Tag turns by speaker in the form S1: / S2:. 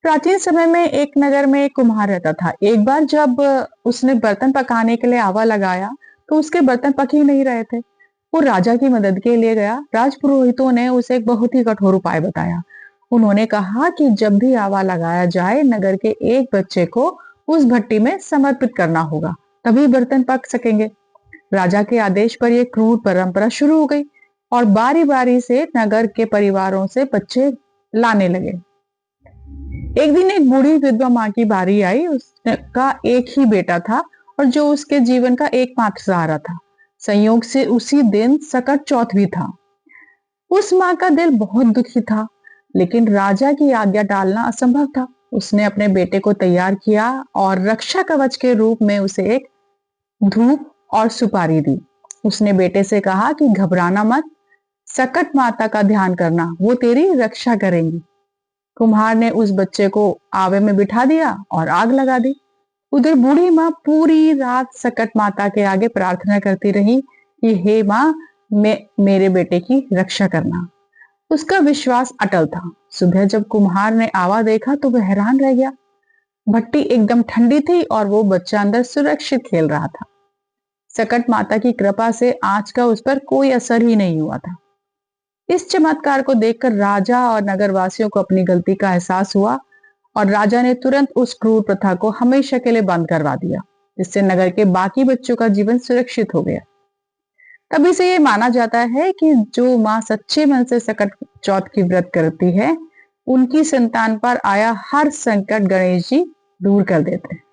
S1: प्राचीन समय में एक नगर में एक कुम्हार रहता था। एक बार जब उसने बर्तन पकाने के लिए आवा लगाया, तो उसके बर्तन पक ही नहीं रहे थे। वो राजा की मदद के लिए गया। राजपुरोहितों ने उसे एक बहुत ही कठोर उपाय बताया। उन्होंने कहा कि जब भी आवा लगाया जाए, नगर के एक बच्चे को उस भट्टी में समर्पित करना होगा, तभी बर्तन पक सकेंगे। राजा के आदेश पर यह क्रूर परंपरा शुरू हो गई और बारी बारी से नगर के परिवारों से बच्चे लाने लगे। एक दिन एक बूढ़ी विधवा माँ की बारी आई। उसका एक ही बेटा था और जो उसके जीवन का एकमात्र सहारा था। संयोग से उसी दिन सकट चौथ भी था। उस माँ का दिल बहुत दुखी था, लेकिन राजा की आज्ञा टालना असंभव था। उसने अपने बेटे को तैयार किया और रक्षा कवच के रूप में उसे एक धूप और सुपारी दी। उसने बेटे से कहा कि घबराना मत, सकट माता का ध्यान करना, वो तेरी रक्षा करेंगी। कुम्हार ने उस बच्चे को आवे में बिठा दिया और आग लगा दी। उधर बूढ़ी माँ पूरी रात सकट माता के आगे प्रार्थना करती रही कि हे माँ, मेरे बेटे की रक्षा करना। उसका विश्वास अटल था। सुबह जब कुम्हार ने आवा देखा तो वह हैरान रह गया। भट्टी एकदम ठंडी थी और वो बच्चा अंदर सुरक्षित खेल रहा था। सकट माता की कृपा से आंच का उस पर कोई असर ही नहीं हुआ था। इस चमत्कार को देखकर राजा और नगरवासियों को अपनी गलती का एहसास हुआ और राजा ने तुरंत उस क्रूर प्रथा को हमेशा के लिए बंद करवा दिया, जिससे नगर के बाकी बच्चों का जीवन सुरक्षित हो गया। तभी से ये माना जाता है कि जो माँ सच्चे मन से सकट चौथ की व्रत करती है, उनकी संतान पर आया हर संकट गणेश जी दूर कर देते हैं।